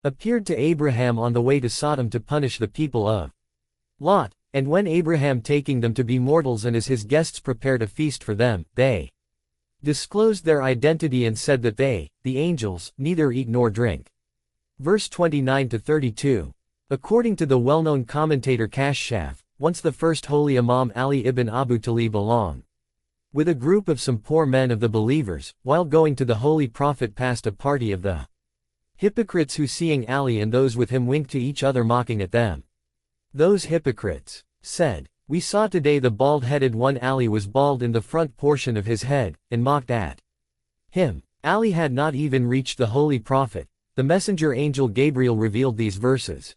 appeared to Abraham on the way to Sodom to punish the people of Lot, and when Abraham taking them to be mortals and as his guests prepared a feast for them, they disclosed their identity and said that they, the angels, neither eat nor drink. Verse 29-32. According to the well-known commentator Kashshaf, once the first holy Imam Ali ibn Abu Talib along with a group of some poor men of the believers, while going to the Holy Prophet passed a party of the hypocrites who seeing Ali and those with him winked to each other mocking at them. Those hypocrites said, "We saw today the bald-headed one. Ali was bald in the front portion of his head, and mocked at him." Ali had not even reached the Holy Prophet. The messenger angel Gabriel revealed these verses,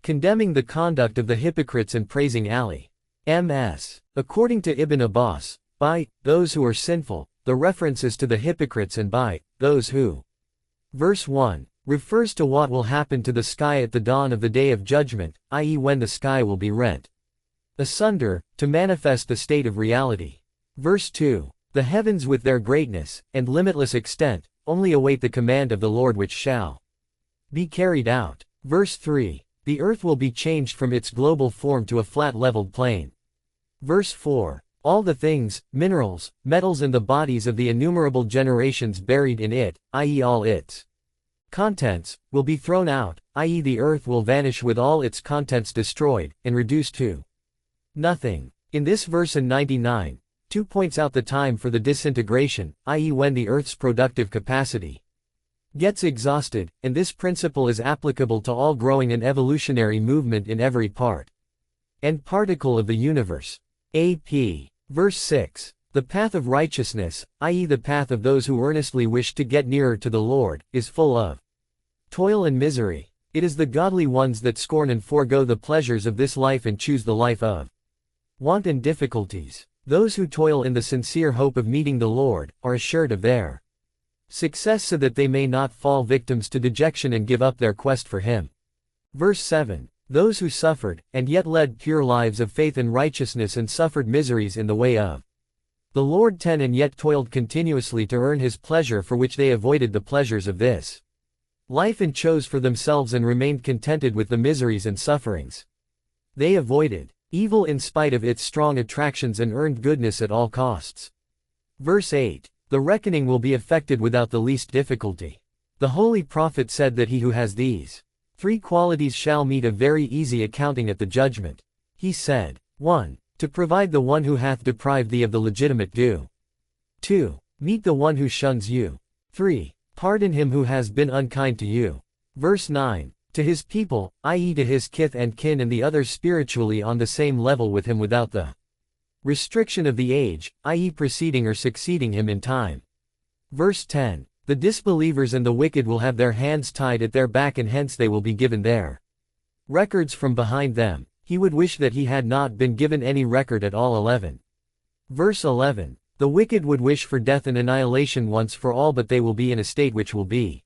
condemning the conduct of the hypocrites and praising Ali. Ms. According to Ibn Abbas, by those who are sinful, the reference is to the hypocrites, and by those who. Verse 1 refers to what will happen to the sky at the dawn of the day of judgment, i.e. when the sky will be rent asunder, to manifest the state of reality. Verse 2 the heavens with their greatness and limitless extent only await the command of the Lord which shall be carried out. Verse 3 the earth will be changed from its global form to a flat leveled plain. Verse 4 all the things, minerals, metals and the bodies of the innumerable generations buried in it, i.e. all its contents, will be thrown out, i.e. the earth will vanish with all its contents destroyed, and reduced to nothing. In this verse in 99, 2 points out the time for the disintegration, i.e. when the earth's productive capacity gets exhausted, and this principle is applicable to all growing and evolutionary movement in every part and particle of the universe. AP. Verse 6 the path of righteousness, i.e. the path of those who earnestly wish to get nearer to the Lord, is full of toil and misery. It is the godly ones that scorn and forego the pleasures of this life and choose the life of want and difficulties. Those who toil in the sincere hope of meeting the Lord, are assured of their success so that they may not fall victims to dejection and give up their quest for Him. Verse 7 those who suffered, and yet led pure lives of faith and righteousness and suffered miseries in the way of the Lord 10 and yet toiled continuously to earn His pleasure, for which they avoided the pleasures of this life and chose for themselves and remained contented with the miseries and sufferings. They avoided evil in spite of its strong attractions and earned goodness at all costs. Verse 8 the reckoning will be effected without the least difficulty. The Holy Prophet said that he who has these 3 qualities shall meet a very easy accounting at the judgment. He said, 1. To provide the one who hath deprived thee of the legitimate due. 2. Meet the one who shuns you. 3. Pardon him who has been unkind to you. Verse 9. To his people, i.e. to his kith and kin and the others spiritually on the same level with him without the restriction of the age, i.e. preceding or succeeding him in time. Verse 10. The disbelievers and the wicked will have their hands tied at their back, and hence they will be given their records from behind them. He would wish that he had not been given any record at all. 11. Verse 11. The wicked would wish for death and annihilation once for all, but they will be in a state which will be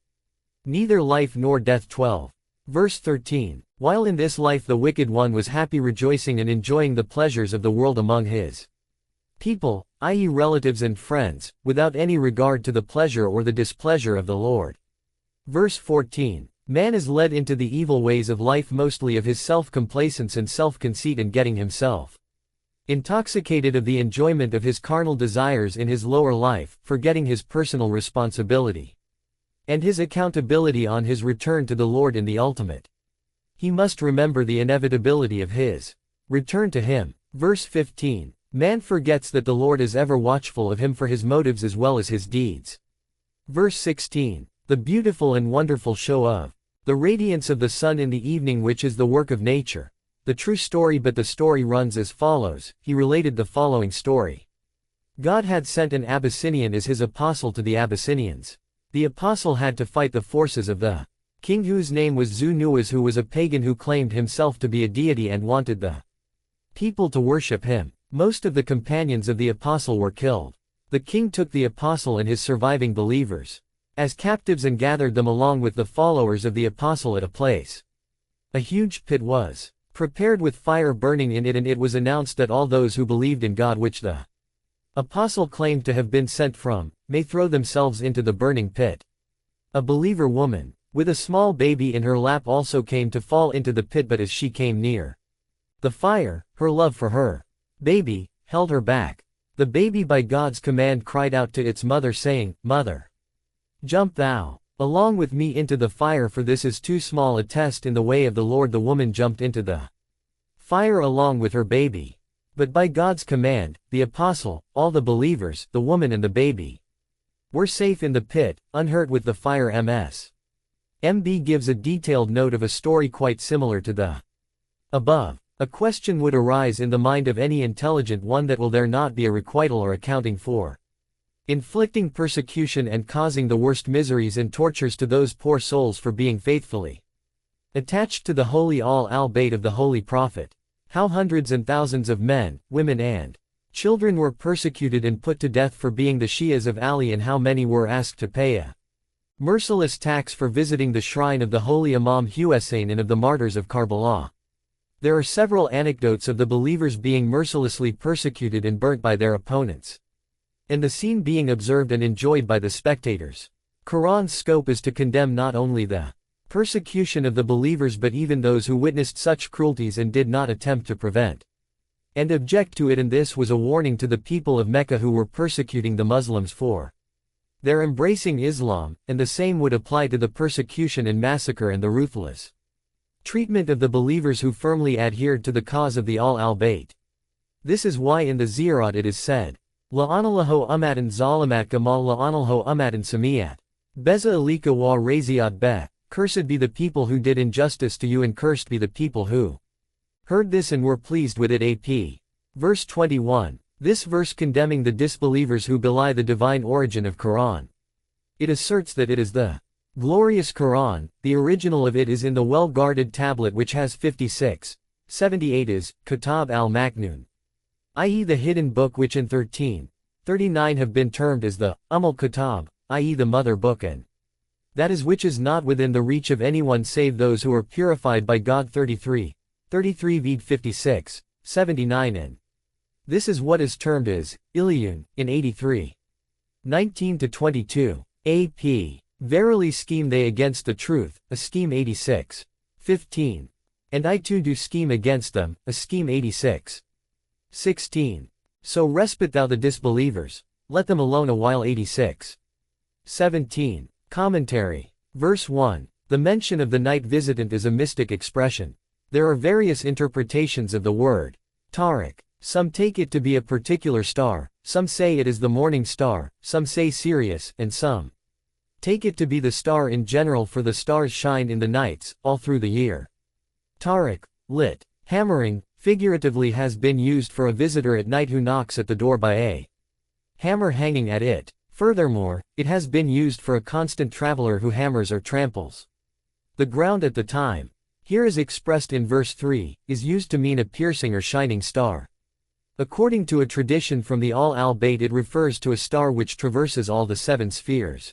neither life nor death. 12. Verse 13. While in this life the wicked one was happy, rejoicing and enjoying the pleasures of the world among his people, i.e. relatives and friends, without any regard to the pleasure or the displeasure of the Lord. Verse 14. Man is led into the evil ways of life, mostly of his self-complacence and self-conceit, and getting himself intoxicated of the enjoyment of his carnal desires in his lower life, forgetting his personal responsibility and his accountability on his return to the Lord in the ultimate. He must remember the inevitability of his return to Him. Verse 15. Man forgets that the Lord is ever watchful of him for his motives as well as his deeds. Verse 16. The beautiful and wonderful show of the radiance of the sun in the evening, which is the work of nature. The true story, but the story runs as follows. He related the following story. God had sent an Abyssinian as his apostle to the Abyssinians. The apostle had to fight the forces of the king whose name was Zu-Nuwas, who was a pagan who claimed himself to be a deity and wanted the people to worship him. Most of the companions of the apostle were killed. The king took the apostle and his surviving believers as captives and gathered them along with the followers of the apostle at a place. A huge pit was prepared with fire burning in it, and it was announced that all those who believed in God, which the apostle claimed to have been sent from, may throw themselves into the burning pit. A believer woman with a small baby in her lap also came to fall into the pit, but as she came near, the fire, her love for her baby, held her back. The baby by God's command cried out to its mother saying, "Mother, jump thou along with me into the fire, for this is too small a test in the way of the Lord." The woman jumped into the fire along with her baby. But by God's command, the apostle, all the believers, the woman and the baby, were safe in the pit, unhurt with the fire. Ms. MB gives a detailed note of a story quite similar to the above. A question would arise in the mind of any intelligent one, that will there not be a requital or accounting for inflicting persecution and causing the worst miseries and tortures to those poor souls for being faithfully attached to the holy al-bayt of the Holy Prophet? How hundreds and thousands of men, women and children were persecuted and put to death for being the Shias of Ali, and how many were asked to pay a merciless tax for visiting the shrine of the holy Imam Hussein and of the martyrs of Karbala. There are several anecdotes of the believers being mercilessly persecuted and burnt by their opponents, and the scene being observed and enjoyed by the spectators. Quran's scope is to condemn not only the persecution of the believers but even those who witnessed such cruelties and did not attempt to prevent and object to it, and this was a warning to the people of Mecca who were persecuting the Muslims for their embracing Islam, and the same would apply to the persecution and massacre and the ruthless treatment of the believers who firmly adhered to the cause of the al-bayt. This is why in the Ziyarat it is said, "La'anallahu umatan zalimat kamal la'analhu umatan samiyat. Beza alika wa raziat beh. Cursed be the people who did injustice to you, and cursed be the people who heard this and were pleased with it." AP. Verse 21. This verse condemning the disbelievers who belie the divine origin of Quran. It asserts that it is the glorious Quran. The original of it is in the well-guarded tablet which has 56, 78 is, Kitab al-Maknun, i.e. the hidden book, which in 1339 have been termed as the Kitab, i.e. the mother book, and that is which is not within the reach of anyone save those who are purified by God. 33 vid 56, 79 and this is what is termed as Ilyun, in 83. 19-22. AP. Verily scheme they against the truth, a scheme. 86. 15. And I too do scheme against them, a scheme. 86. 16. So respite thou the disbelievers, let them alone a while. 86. 17. Commentary. Verse 1. The mention of the night visitant is a mystic expression. There are various interpretations of the word Tariq. Some take it to be a particular star, some say it is the morning star, some say Sirius, and some take it to be the star in general, for the stars shine in the nights, all through the year. Tariq, lit. Hammering, figuratively has been used for a visitor at night who knocks at the door by a hammer hanging at it. Furthermore, it has been used for a constant traveler who hammers or tramples the ground at the time. Here as expressed in verse 3, is used to mean a piercing or shining star. According to a tradition from the al-bayt, it refers to a star which traverses all the 7 spheres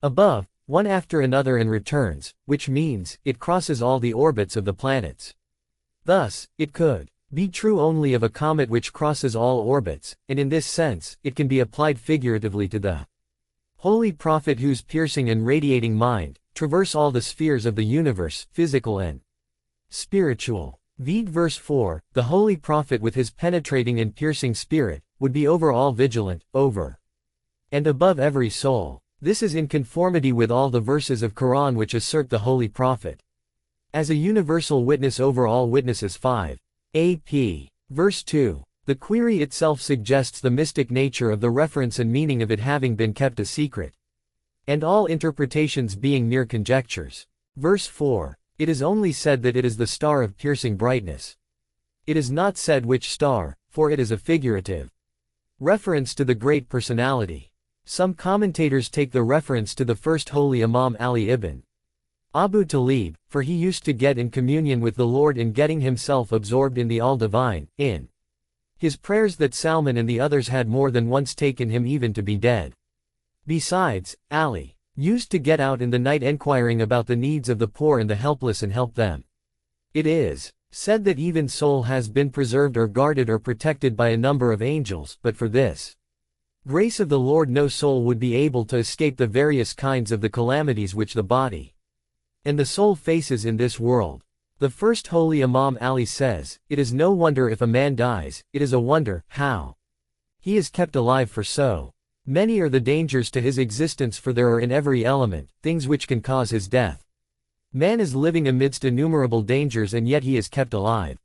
above, one after another, and returns, which means, it crosses all the orbits of the planets. Thus, it could be true only of a comet which crosses all orbits, and in this sense, it can be applied figuratively to the Holy Prophet whose piercing and radiating mind traverse all the spheres of the universe, physical and spiritual. Vide verse 4, the Holy Prophet with his penetrating and piercing spirit, would be over all vigilant, over and above every soul. This is in conformity with all the verses of Quran which assert the Holy Prophet as a universal witness over all witnesses. 5. AP. Verse 2. The query itself suggests the mystic nature of the reference and meaning of it having been kept a secret, and all interpretations being mere conjectures. Verse 4. It is only said that it is the star of piercing brightness. It is not said which star, for it is a figurative reference to the great personality. Some commentators take the reference to the first holy Imam Ali ibn Abu Talib, for he used to get in communion with the Lord in getting himself absorbed in the all-divine, in his prayers, that Salman and the others had more than once taken him even to be dead. Besides, Ali used to get out in the night enquiring about the needs of the poor and the helpless and help them. It is said that even soul has been preserved or guarded or protected by a number of angels, but for this grace of the Lord no soul would be able to escape the various kinds of the calamities which the body and the soul faces in this world. The first holy Imam Ali says, "It is no wonder if a man dies, it is a wonder, how he is kept alive, for so many are the dangers to his existence, for there are in every element things which can cause his death. Man is living amidst innumerable dangers and yet he is kept alive.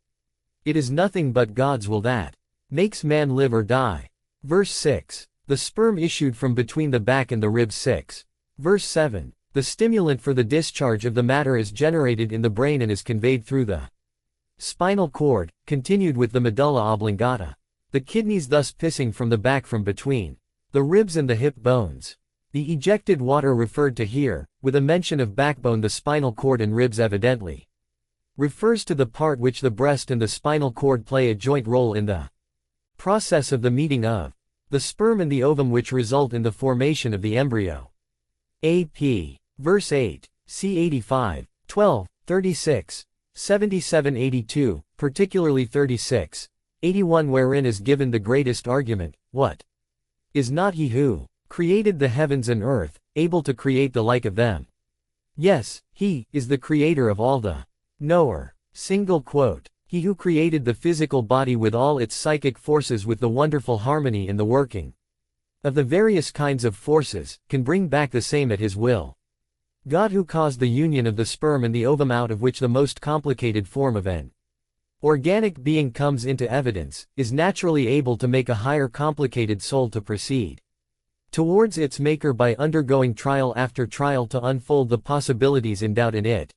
It is nothing but God's will that makes man live or die." Verse 6. The sperm issued from between the back and the ribs. 6. Verse 7. The stimulant for the discharge of the matter is generated in the brain and is conveyed through the spinal cord, continued with the medulla oblongata. The kidneys thus pissing from the back from between the ribs and the hip bones. The ejected water referred to here, with a mention of backbone, the spinal cord and ribs evidently refers to the part which the breast and the spinal cord play a joint role in the process of the meeting of the sperm and the ovum, which result in the formation of the embryo. AP. Verse 8, c. 85, 12, 36, 77, 82, particularly 36, 81, wherein is given the greatest argument, what? Is not he who created the heavens and earth, able to create the like of them? Yes, he is the creator of all the knower. Single quote. He who created the physical body with all its psychic forces, with the wonderful harmony in the working of the various kinds of forces, can bring back the same at his will. God, who caused the union of the sperm and the ovum, out of which the most complicated form of an organic being comes into evidence, is naturally able to make a higher complicated soul to proceed towards its maker by undergoing trial after trial to unfold the possibilities endowed in it.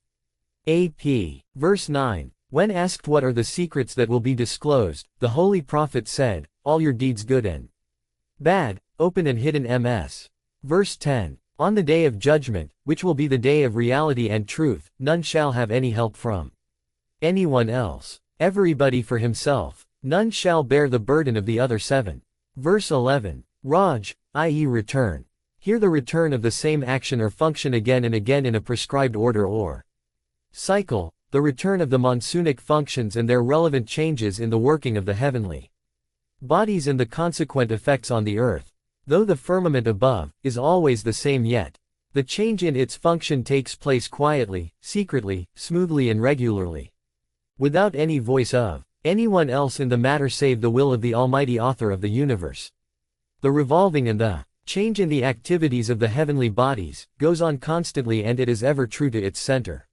AP. Verse 9. When asked what are the secrets that will be disclosed, the Holy Prophet said, all your deeds good and bad, open and hidden. MS. Verse 10. On the day of judgment, which will be the day of reality and truth, none shall have any help from anyone else. Everybody for himself. None shall bear the burden of the other. 7. Verse 11. Raj, i.e. return. Here the return of the same action or function again and again in a prescribed order or cycle, the return of the monsunic functions and their relevant changes in the working of the heavenly bodies and the consequent effects on the earth. Though the firmament above is always the same, yet the change in its function takes place quietly, secretly, smoothly and regularly, without any voice of anyone else in the matter save the will of the Almighty Author of the universe. The revolving and the change in the activities of the heavenly bodies goes on constantly, and it is ever true to its center.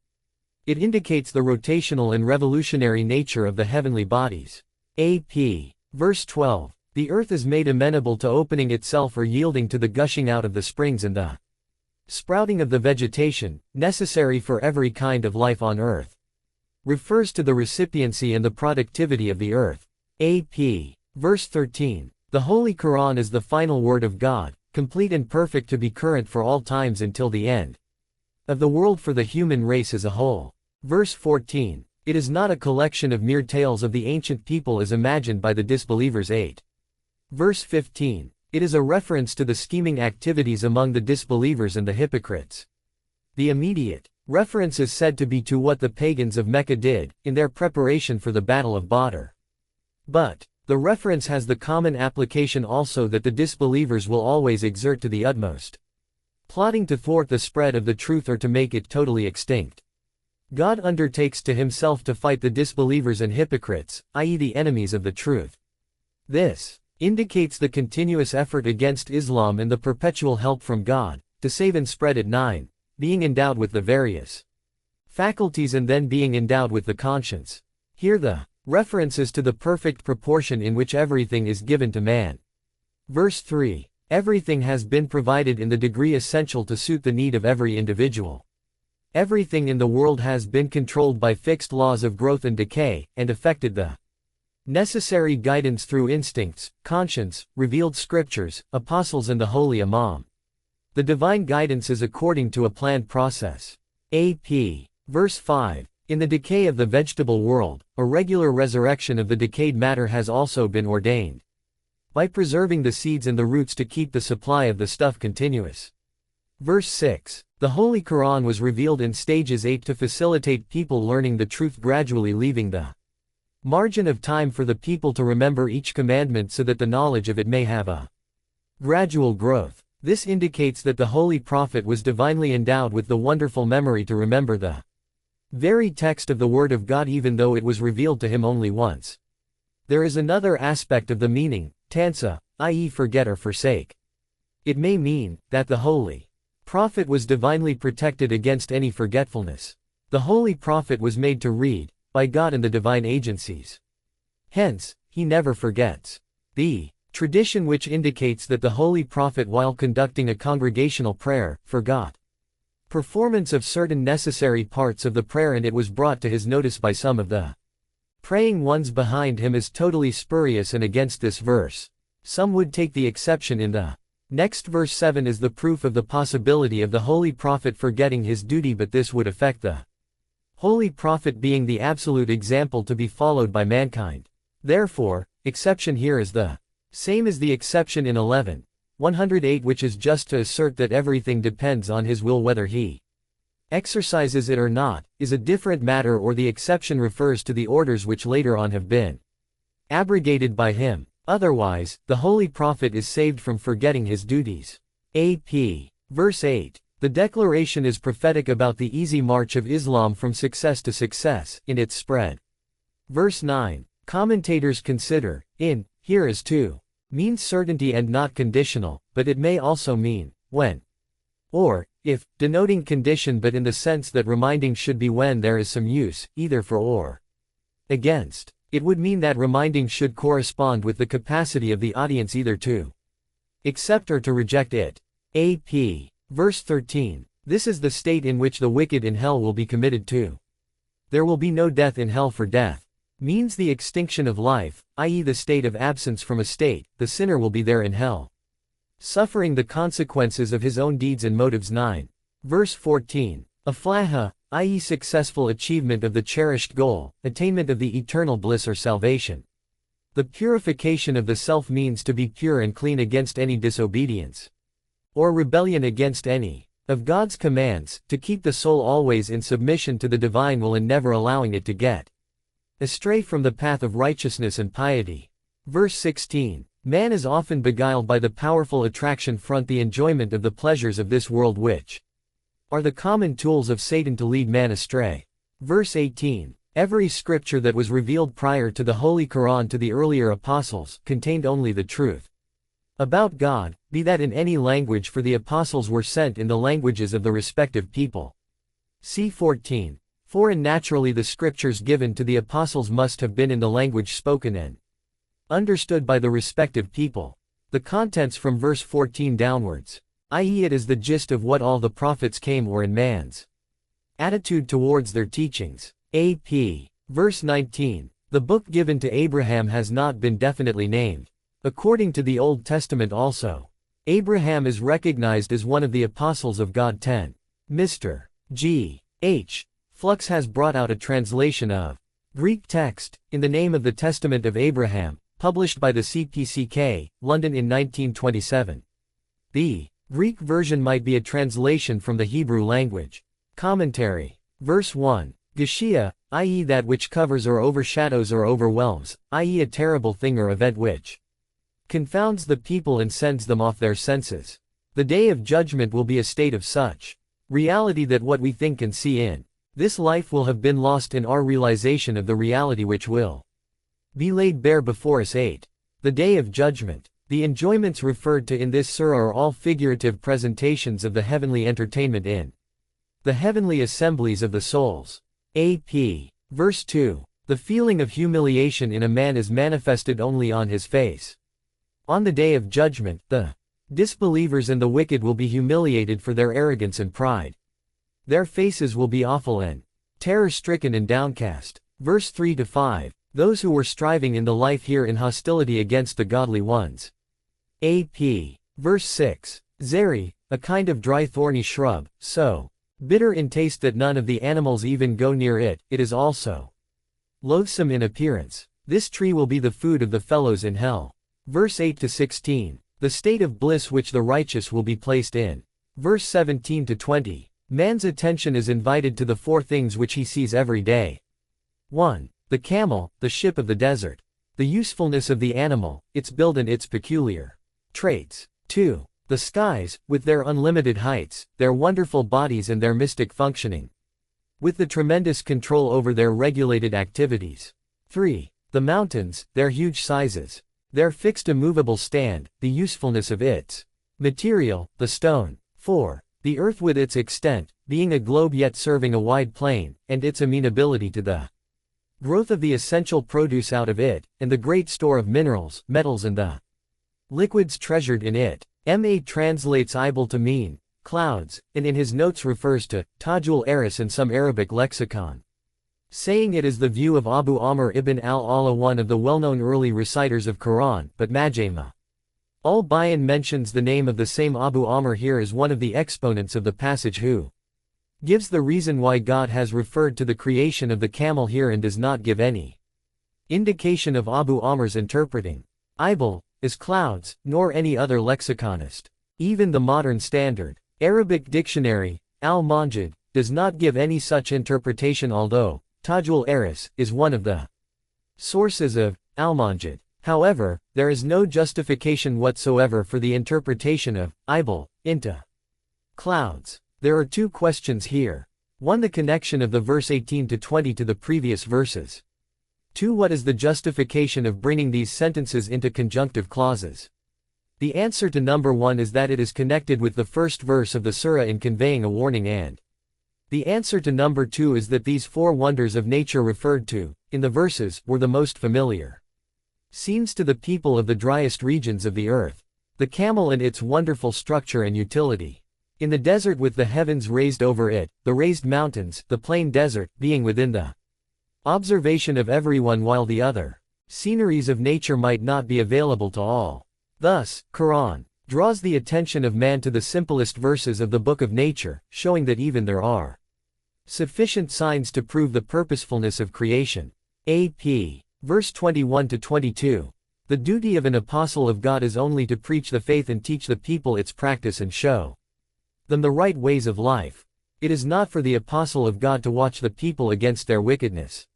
It indicates the rotational and revolutionary nature of the heavenly bodies. AP. Verse 12. The earth is made amenable to opening itself or yielding to the gushing out of the springs and the sprouting of the vegetation, necessary for every kind of life on earth. Refers to the recipiency and the productivity of the earth. AP. Verse 13. The Holy Quran is the final word of God, complete and perfect, to be current for all times until the end of the world for the human race as a whole. Verse 14. It is not a collection of mere tales of the ancient people as imagined by the disbelievers. 8. Verse 15. It is a reference to the scheming activities among the disbelievers and the hypocrites. The immediate reference is said to be to what the pagans of Mecca did in their preparation for the Battle of Badr. But the reference has the common application also that the disbelievers will always exert to the utmost, plotting to thwart the spread of the truth or to make it totally extinct. God undertakes to himself to fight the disbelievers and hypocrites, i.e. the enemies of the truth. This indicates the continuous effort against Islam and the perpetual help from God to save and spread it. 9. Being endowed with the various faculties and then being endowed with the conscience. Here the reference is to the perfect proportion in which everything is given to man. Verse 3. Everything has been provided in the degree essential to suit the need of every individual. Everything in the world has been controlled by fixed laws of growth and decay, and affected the necessary guidance through instincts, conscience, revealed scriptures, apostles and the holy Imam. The divine guidance is according to a planned process. AP. Verse 5. In the decay of the vegetable world, a regular resurrection of the decayed matter has also been ordained, by preserving the seeds and the roots to keep the supply of the stuff continuous. Verse 6. The Holy Quran was revealed in stages 8 to facilitate people learning the truth, gradually leaving the margin of time for the people to remember each commandment so that the knowledge of it may have a gradual growth. This indicates that the holy prophet was divinely endowed with the wonderful memory to remember the very text of the Word of God even though it was revealed to him only once. There is another aspect of the meaning, tansa, i.e. forget or forsake. It may mean that the holy prophet was divinely protected against any forgetfulness. The holy prophet was made to read, by God and the divine agencies. Hence, he never forgets. The tradition which indicates that the holy prophet while conducting a congregational prayer, forgot performance of certain necessary parts of the prayer and it was brought to his notice by some of the praying ones behind him is totally spurious and against this verse. Some would take the exception in the next verse 7 as the proof of the possibility of the holy prophet forgetting his duty, but this would affect the holy prophet being the absolute example to be followed by mankind. Therefore, exception here is the same as the exception in 11:108, which is just to assert that everything depends on his will, whether he exercises it or not, is a different matter, or the exception refers to the orders which later on have been abrogated by him. Otherwise, the holy prophet is saved from forgetting his duties. AP. Verse 8. The declaration is prophetic about the easy march of Islam from success to success, in its spread. Verse 9. Commentators consider, here as to means certainty and not conditional, but it may also mean, when, or, if, denoting condition, but in the sense that reminding should be when there is some use, either for or against. It would mean that reminding should correspond with the capacity of the audience either to accept or to reject it. AP. Verse 13. This is the state in which the wicked in hell will be committed to. There will be no death in hell, for death means the extinction of life, i.e. the state of absence from a state. The sinner will be there in hell, suffering the consequences of his own deeds and motives. 9. Verse 14. Aflaha, i.e. successful achievement of the cherished goal, attainment of the eternal bliss or salvation. The purification of the self means to be pure and clean against any disobedience or rebellion against any of God's commands, to keep the soul always in submission to the divine will and never allowing it to get astray from the path of righteousness and piety. Verse 16. Man is often beguiled by the powerful attraction front, the enjoyment of the pleasures of this world, which are the common tools of Satan to lead man astray. Verse 18. Every scripture that was revealed prior to the Holy Quran to the earlier apostles contained only the truth about God, be that in any language, for the apostles were sent in the languages of the respective people. C. 14. For and naturally the scriptures given to the apostles must have been in the language spoken and understood by the respective people. The contents from verse 14 downwards, i.e. it is the gist of what all the prophets came, or in man's attitude towards their teachings. AP. Verse 19. The book given to Abraham has not been definitely named. According to the Old Testament also, Abraham is recognized as one of the apostles of God. 10. Mr. G. H. Flux has brought out a translation of Greek text, In the Name of the Testament of Abraham, published by the CPCK, London in 1927. The Greek version might be a translation from the Hebrew language. Commentary. Verse 1. Geshia, i.e. that which covers or overshadows or overwhelms, i.e. a terrible thing or event which confounds the people and sends them off their senses. The day of judgment will be a state of such reality that what we think and see in this life will have been lost in our realization of the reality which will be laid bare before us. 8. The day of judgment. The enjoyments referred to in this surah are all figurative presentations of the heavenly entertainment in the heavenly assemblies of the souls. AP. Verse 2. The feeling of humiliation in a man is manifested only on his face. On the day of judgment, the disbelievers and the wicked will be humiliated for their arrogance and pride. Their faces will be awful and terror-stricken and downcast. Verse 3-5. Those who were striving in the life here in hostility against the godly ones. AP. Verse 6. Zeri, a kind of dry thorny shrub, so bitter in taste that none of the animals even go near it, it is also loathsome in appearance. This tree will be the food of the fellows in hell. Verse 8-16. The state of bliss which the righteous will be placed in. Verse 17-20. Man's attention is invited to the four things which he sees every day. 1. The camel, the ship of the desert. The usefulness of the animal, its build and its peculiar traits. 2. The skies, with their unlimited heights, their wonderful bodies and their mystic functioning. With the tremendous control over their regulated activities. 3. The mountains, their huge sizes. Their fixed immovable stand, the usefulness of its material, the stone. 4. The earth with its extent, being a globe yet serving a wide plain, and its amenability to the growth of the essential produce out of it, and the great store of minerals, metals and the liquids treasured in it. Ma translates Ibal to mean clouds, and in his notes refers to Tajul Aris in some Arabic lexicon, saying it is the view of Abu Amr ibn al-Ala, one of the well-known early reciters of Quran, but Majma al-Bayan mentions the name of the same Abu Amr here as one of the exponents of the passage who gives the reason why God has referred to the creation of the camel here and does not give any indication of Abu Amr's interpreting Ibal as clouds, nor any other lexiconist. Even the modern standard Arabic dictionary, al-Manjid, does not give any such interpretation, although Tajul Aris is one of the sources of al-Manjid. However, there is no justification whatsoever for the interpretation of Ibal into clouds. There are 2 questions here. 1. The connection of the verse 18 to 20 to the previous verses. 2. What is the justification of bringing these sentences into conjunctive clauses? The answer to number 1 is that it is connected with the first verse of the surah in conveying a warning, and the answer to number 2 is that these 4 wonders of nature referred to in the verses were the most familiar scenes to the people of the driest regions of the earth. The camel and its wonderful structure and utility. In the desert with the heavens raised over it, the raised mountains, the plain desert, being within the observation of everyone while the other sceneries of nature might not be available to all. Thus, Quran draws the attention of man to the simplest verses of the book of nature, showing that even there are sufficient signs to prove the purposefulness of creation. AP. Verse 21 to 22. The duty of an apostle of God is only to preach the faith and teach the people its practice and show them the right ways of life. It is not for the apostle of God to watch the people against their wickedness,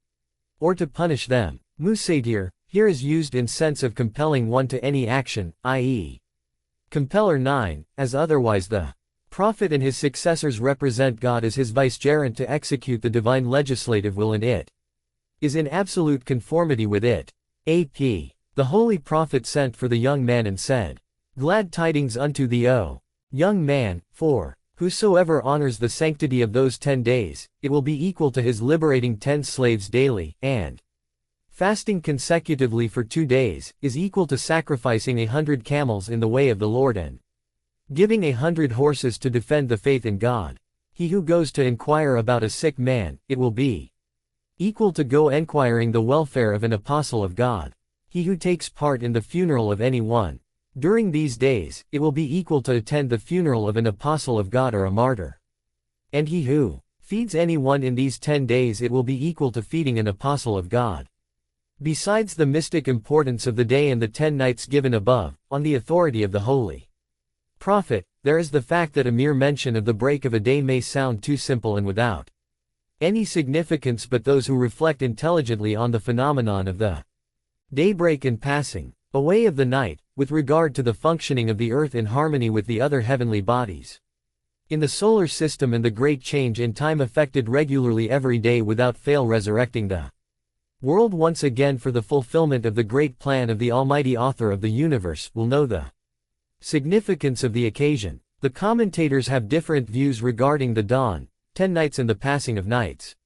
or to punish them. Musatir, here is used in sense of compelling one to any action, i.e. Compeller 9, as otherwise the prophet and his successors represent God as his vicegerent to execute the divine legislative will, and it is in absolute conformity with it. AP. The holy prophet sent for the young man and said, Glad tidings unto thee, O young man, for whosoever honors the sanctity of those 10 days, it will be equal to his liberating 10 slaves daily, and fasting consecutively for 2 days, is equal to sacrificing 100 camels in the way of the Lord and giving 100 horses to defend the faith in God. He who goes to inquire about a sick man, it will be equal to go enquiring the welfare of an apostle of God. He who takes part in the funeral of any one during these days, it will be equal to attend the funeral of an apostle of God or a martyr. And he who feeds anyone in these 10 days, it will be equal to feeding an apostle of God. Besides the mystic importance of the day and the 10 nights given above, on the authority of the holy prophet, there is the fact that a mere mention of the break of a day may sound too simple and without any significance, but those who reflect intelligently on the phenomenon of the daybreak and passing away of the night, with regard to the functioning of the earth in harmony with the other heavenly bodies in the solar system, and the great change in time effected regularly every day without fail, resurrecting the world once again for the fulfillment of the great plan of the Almighty Author of the universe, will know the significance of the occasion. The commentators have different views regarding the dawn, 10 nights and the passing of nights.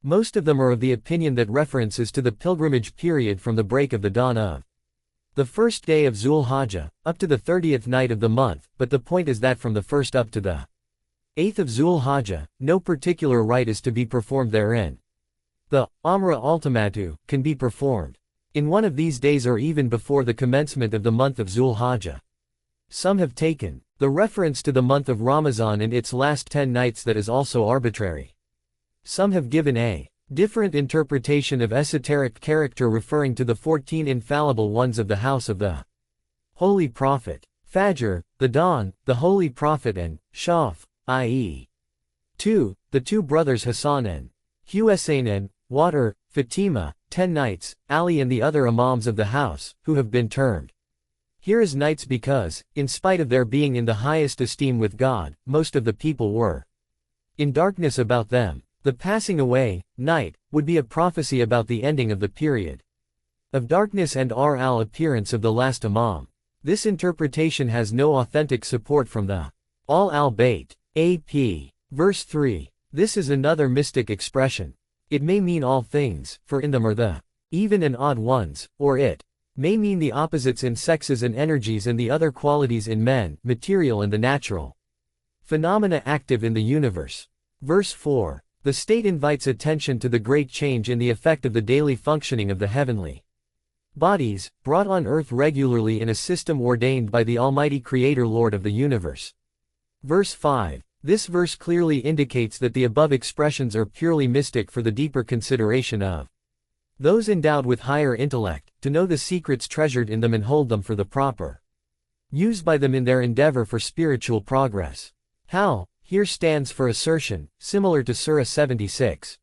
Most of them are of the opinion that reference is to the pilgrimage period from the break of the dawn of the first day of Zul-Hajjah, up to the 30th night of the month, but the point is that from the 1st up to the 8th of Zul-Hajjah, no particular rite is to be performed therein. The Amra Ultimatu can be performed in one of these days or even before the commencement of the month of Zul-Hajjah. Some have taken the reference to the month of Ramazan and its last 10 nights that is also arbitrary. Some have given a different interpretation of esoteric character, referring to the 14 infallible ones of the house of the Holy Prophet. Fajr, the dawn, the Holy Prophet, and Shaf, i.e. 2, the 2 brothers Hassan and Husain, and water, Fatima, 10 nights, Ali and the other imams of the house, who have been termed Here is nights because, in spite of their being in the highest esteem with God, most of the people were in darkness about them. The passing away, night, would be a prophecy about the ending of the period of darkness and al-appearance of the last Imam. This interpretation has no authentic support from the al-Bayt. AP. Verse 3. This is another mystic expression. It may mean all things, for in them are the even and odd ones, or it may mean the opposites in sexes and energies and the other qualities in men, material and the natural phenomena active in the universe. Verse 4. The state invites attention to the great change in the effect of the daily functioning of the heavenly bodies, brought on earth regularly in a system ordained by the Almighty Creator Lord of the universe. Verse 5. This verse clearly indicates that the above expressions are purely mystic for the deeper consideration of those endowed with higher intellect, to know the secrets treasured in them and hold them for the proper use by them in their endeavor for spiritual progress. Hal, here stands for assertion, similar to Surah 76.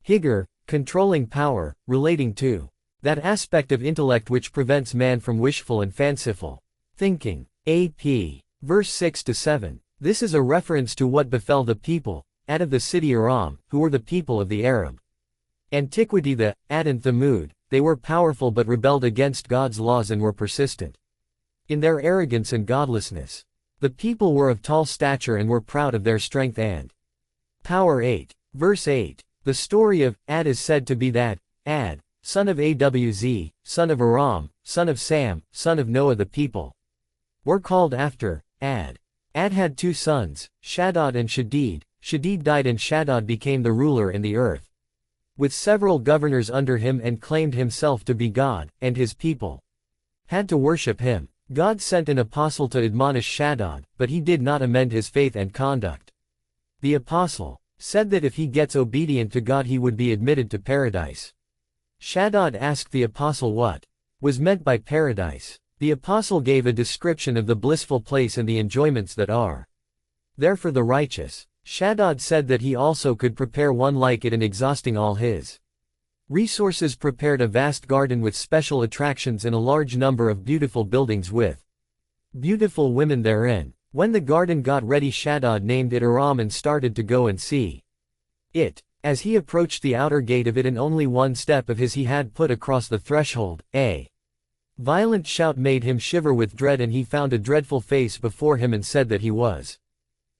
Higr, controlling power, relating to that aspect of intellect which prevents man from wishful and fanciful thinking. AP. Verse 6-7. This is a reference to what befell the people, Ad of the city Aram, who were the people of the Arab antiquity, the Ad and Thamud. They were powerful but rebelled against God's laws and were persistent in their arrogance and godlessness. The people were of tall stature and were proud of their strength and power. 8. Verse 8. The story of Ad is said to be that Ad, son of Awz, son of Aram, son of Sam, son of Noah, the people were called after Ad. Ad had two sons, Shaddad and Shadid. Shadid died and Shaddad became the ruler in the earth, with several governors under him, and claimed himself to be God, and his people had to worship him. God sent an apostle to admonish Shaddad, but he did not amend his faith and conduct. The apostle said that if he gets obedient to God he would be admitted to paradise. Shaddad asked the apostle what was meant by paradise. The apostle gave a description of the blissful place and the enjoyments that are there for the righteous. Shaddad said that he also could prepare one like it, and exhausting all his resources prepared a vast garden with special attractions and a large number of beautiful buildings with beautiful women therein. When the garden got ready, Shaddad named it Aram and started to go and see it. As he approached the outer gate of it, and only one step of his he had put across the threshold, a violent shout made him shiver with dread, and he found a dreadful face before him and said that he was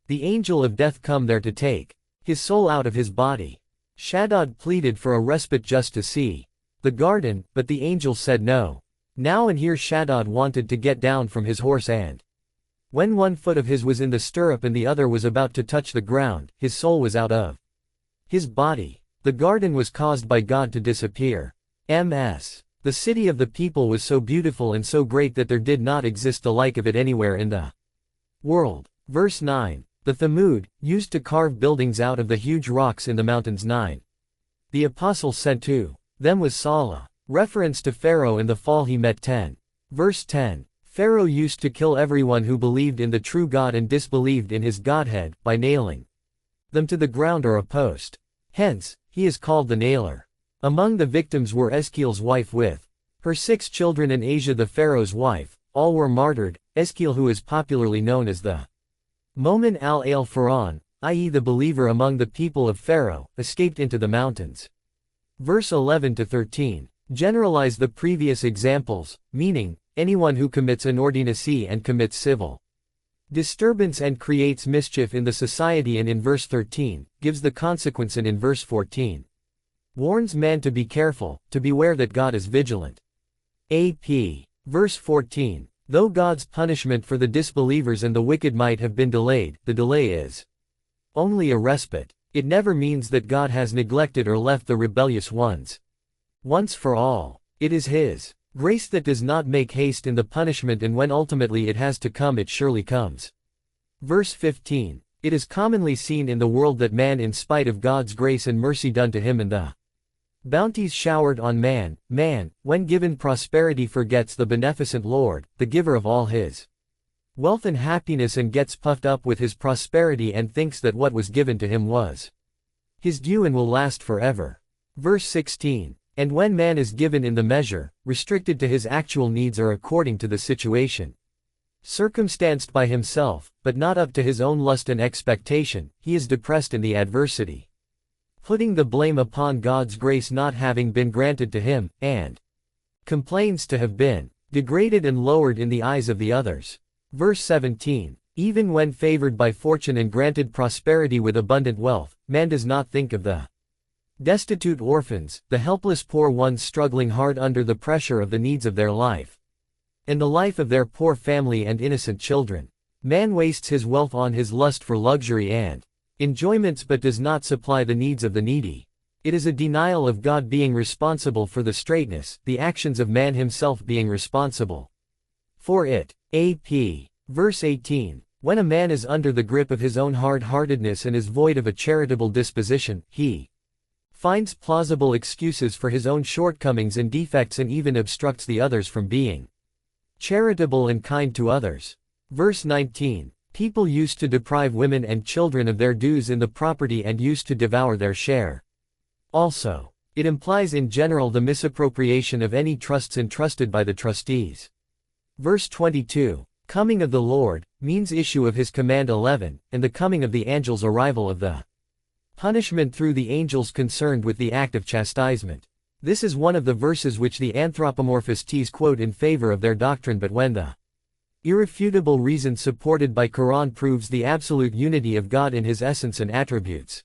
the angel of death come there to take his soul out of his body. Shaddad pleaded for a respite just to see the garden, but the angel said no. Now and here Shaddad wanted to get down from his horse, and when one foot of his was in the stirrup and the other was about to touch the ground, his soul was out of his body. The garden was caused by God to disappear. Ms. The city of the people was so beautiful and so great that there did not exist the like of it anywhere in the world. Verse 9. The Thamud, used to carve buildings out of the huge rocks in the mountains. 9. The apostle sent to them was Salah. Reference to Pharaoh in the fall he met. 10. Verse 10. Pharaoh used to kill everyone who believed in the true God and disbelieved in his godhead, by nailing them to the ground or a post. Hence, he is called the nailer. Among the victims were Eskil's wife with her 6 children, and Asia the Pharaoh's wife. All were martyred. Eskil, who is popularly known as the Momin al-Pharaon, i.e. the believer among the people of Pharaoh, escaped into the mountains. Verse 11-13. Generalize the previous examples, meaning, anyone who commits inordinacy and commits civil disturbance and creates mischief in the society, and in verse 13, gives the consequence, and in verse 14, warns man to be careful, to beware that God is vigilant. AP. Verse 14. Though God's punishment for the disbelievers and the wicked might have been delayed, the delay is only a respite. It never means that God has neglected or left the rebellious ones once for all. It is His grace that does not make haste in the punishment, and when ultimately it has to come, it surely comes. Verse 15. It is commonly seen in the world that man, in spite of God's grace and mercy done to him and the bounties showered on man, when given prosperity, forgets the beneficent Lord, the giver of all his wealth and happiness, and gets puffed up with his prosperity and thinks that what was given to him was his due and will last forever. Verse 16. And when man is given in the measure, restricted to his actual needs or according to the situation, circumstanced by himself, but not up to his own lust and expectation, he is depressed in the adversity, putting the blame upon God's grace not having been granted to him, and complains to have been degraded and lowered in the eyes of the others. Verse 17. Even when favored by fortune and granted prosperity with abundant wealth, man does not think of the destitute orphans, the helpless poor ones struggling hard under the pressure of the needs of their life, and the life of their poor family and innocent children. Man wastes his wealth on his lust for luxury and enjoyments but does not supply the needs of the needy. It is a denial of God being responsible for the straightness, the actions of man himself being responsible for it. AP. Verse 18. When a man is under the grip of his own hard-heartedness and is void of a charitable disposition, he finds plausible excuses for his own shortcomings and defects and even obstructs the others from being charitable and kind to others. Verse 19. People used to deprive women and children of their dues in the property and used to devour their share. Also, it implies in general the misappropriation of any trusts entrusted by the trustees. Verse 22. Coming of the Lord, means issue of his command 11, and the coming of the angels arrival of the punishment through the angels concerned with the act of chastisement. This is one of the verses which the anthropomorphists quote in favor of their doctrine, but when the irrefutable reason supported by Quran proves the absolute unity of God in his essence and attributes,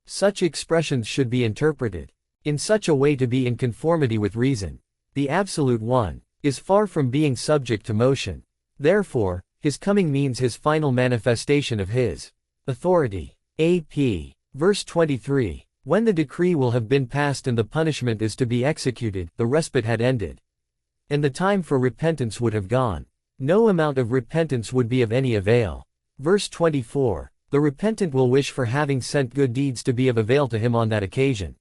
such expressions should be interpreted in such a way to be in conformity with reason. The Absolute One is far from being subject to motion. Therefore, his coming means his final manifestation of his authority. AP. Verse 23. When the decree will have been passed and the punishment is to be executed, the respite had ended, and the time for repentance would have gone. No amount of repentance would be of any avail. Verse 24. The repentant will wish for having sent good deeds to be of avail to him on that occasion.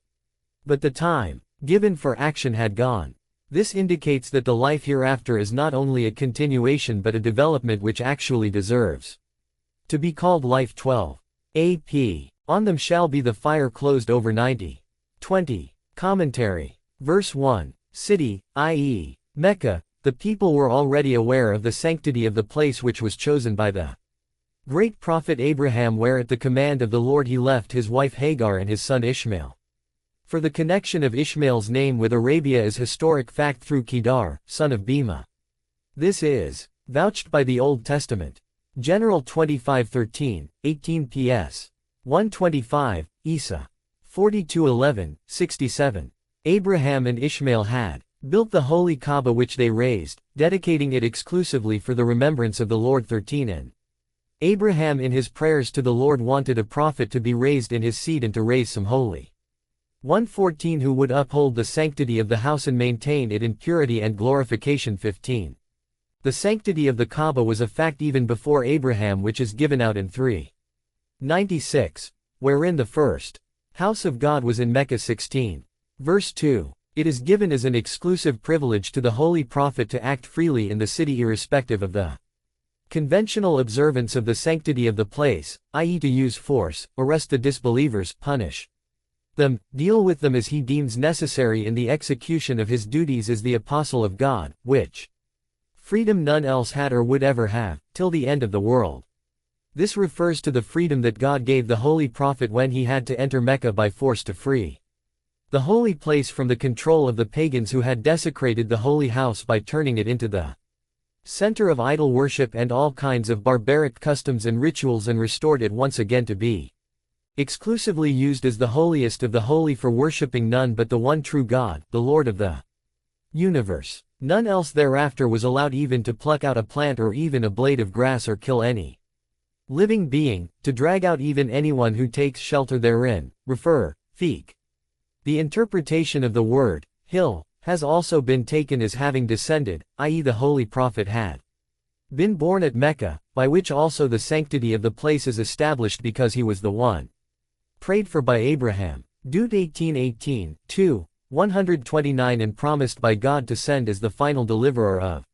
But the time given for action had gone. This indicates that the life hereafter is not only a continuation but a development which actually deserves to be called life. 12. AP. On them shall be the fire closed over 90. 20. Commentary. Verse 1. City, i.e., Mecca. The people were already aware of the sanctity of the place which was chosen by the great prophet Abraham, where at the command of the Lord he left his wife Hagar and his son Ishmael. For the connection of Ishmael's name with Arabia is historic fact through Kedar, son of Bema. This is vouched by the Old Testament. General 25:13, 18 ps. 125, Isa 42:11, 67. Abraham and Ishmael had built the holy Kaaba which they raised, dedicating it exclusively for the remembrance of the Lord. 13. And Abraham in his prayers to the Lord wanted a prophet to be raised in his seed and to raise some holy 114 who would uphold the sanctity of the house and maintain it in purity and glorification. 15. The sanctity of the Kaaba was a fact even before Abraham, which is given out in 3:96, wherein the first house of God was in Mecca. 16. Verse 2. It is given as an exclusive privilege to the holy prophet to act freely in the city irrespective of the conventional observance of the sanctity of the place, i.e. to use force, arrest the disbelievers, punish them, deal with them as he deems necessary in the execution of his duties as the apostle of God, which freedom none else had or would ever have, till the end of the world. This refers to the freedom that God gave the holy prophet when he had to enter Mecca by force to free the holy place from the control of the pagans who had desecrated the holy house by turning it into the center of idol worship and all kinds of barbaric customs and rituals, and restored it once again to be exclusively used as the holiest of the holy for worshipping none but the one true God, the Lord of the universe. None else thereafter was allowed even to pluck out a plant or even a blade of grass or kill any living being, to drag out even anyone who takes shelter therein. Refer, Fiqh. The interpretation of the word hill has also been taken as having descended, i.e. the holy prophet had been born at Mecca, by which also the sanctity of the place is established because he was the one prayed for by Abraham. Dut 18:18, 2, 129, and promised by God to send as the final deliverer of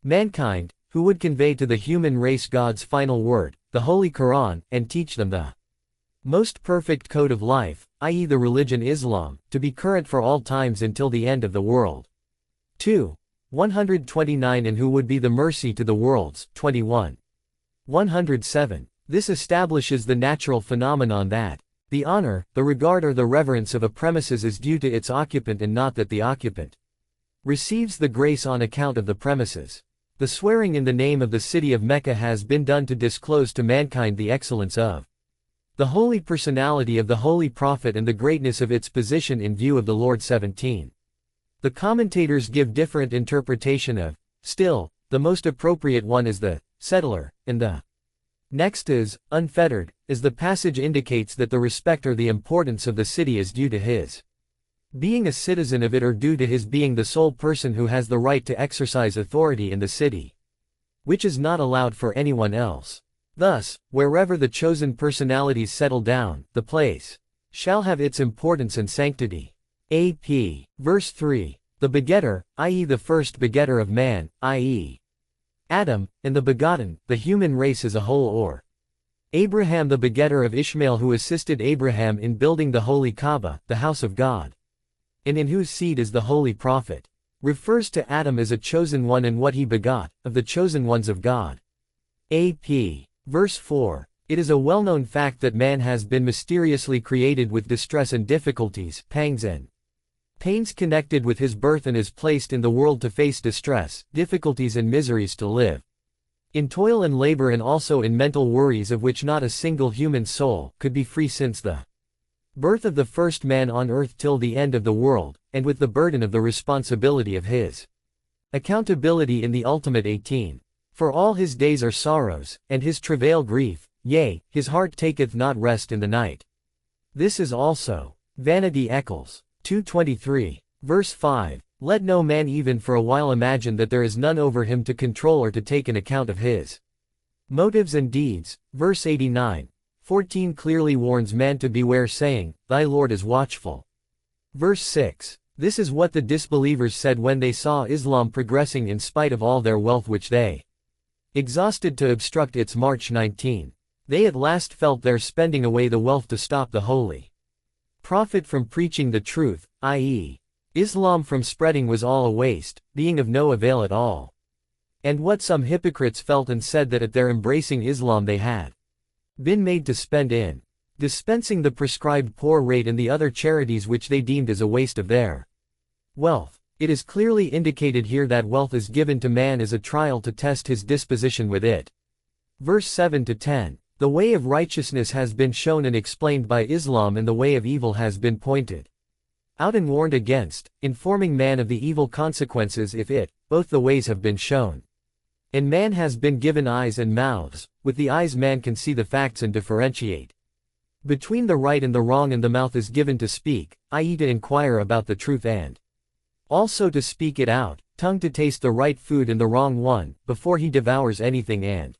mankind, who would convey to the human race God's final word, the Holy Quran, and teach them the Most perfect code of life, i.e. the religion Islam, to be current for all times until the end of the world. 2. 129 And who would be the mercy to the worlds, 21. 107. This establishes the natural phenomenon that the honor, the regard or the reverence of a premises is due to its occupant and not that the occupant receives the grace on account of the premises. The swearing in the name of the city of Mecca has been done to disclose to mankind the excellence of the holy personality of the Holy Prophet and the greatness of its position in view of the Lord. 17. The commentators give different interpretation of, still, the most appropriate one is the settler, and the next is unfettered, as the passage indicates that the respect or the importance of the city is due to his being a citizen of it or due to his being the sole person who has the right to exercise authority in the city, which is not allowed for anyone else. Thus, wherever the chosen personalities settle down, the place shall have its importance and sanctity. AP. Verse 3. The begetter, i.e. the first begetter of man, i.e. Adam, and the begotten, the human race as a whole or Abraham the begetter of Ishmael who assisted Abraham in building the holy Kaaba, the house of God, and in whose seed is the holy prophet, refers to Adam as a chosen one and what he begot, of the chosen ones of God. AP. Verse 4. It is a well-known fact that man has been mysteriously created with distress and difficulties, pangs and pains connected with his birth and is placed in the world to face distress, difficulties and miseries to live in toil and labor and also in mental worries of which not a single human soul could be free since the birth of the first man on earth till the end of the world, and with the burden of the responsibility of his accountability in the ultimate. 18. For all his days are sorrows, and his travail grief, yea, his heart taketh not rest in the night. This is also vanity. Eccles. 2:23. Verse 5. Let no man even for a while imagine that there is none over him to control or to take an account of his motives and deeds. Verse 89. 14 clearly warns man to beware, saying, Thy Lord is watchful. Verse 6. This is what the disbelievers said when they saw Islam progressing in spite of all their wealth which they exhausted to obstruct its march. 19. They at last felt their spending away the wealth to stop the holy Prophet from preaching the truth, i.e. Islam from spreading was all a waste, being of no avail at all. And what some hypocrites felt and said that at their embracing Islam they had been made to spend in dispensing the prescribed poor rate and the other charities which they deemed as a waste of their wealth. It is clearly indicated here that wealth is given to man as a trial to test his disposition with it. Verse 7-10. The way of righteousness has been shown and explained by Islam and the way of evil has been pointed out and warned against, informing man of the evil consequences if both the ways have been shown. And man has been given eyes and mouths, with the eyes man can see the facts and differentiate between the right and the wrong, and the mouth is given to speak, i.e. to inquire about the truth and also to speak it out, tongue to taste the right food and the wrong one, before he devours anything and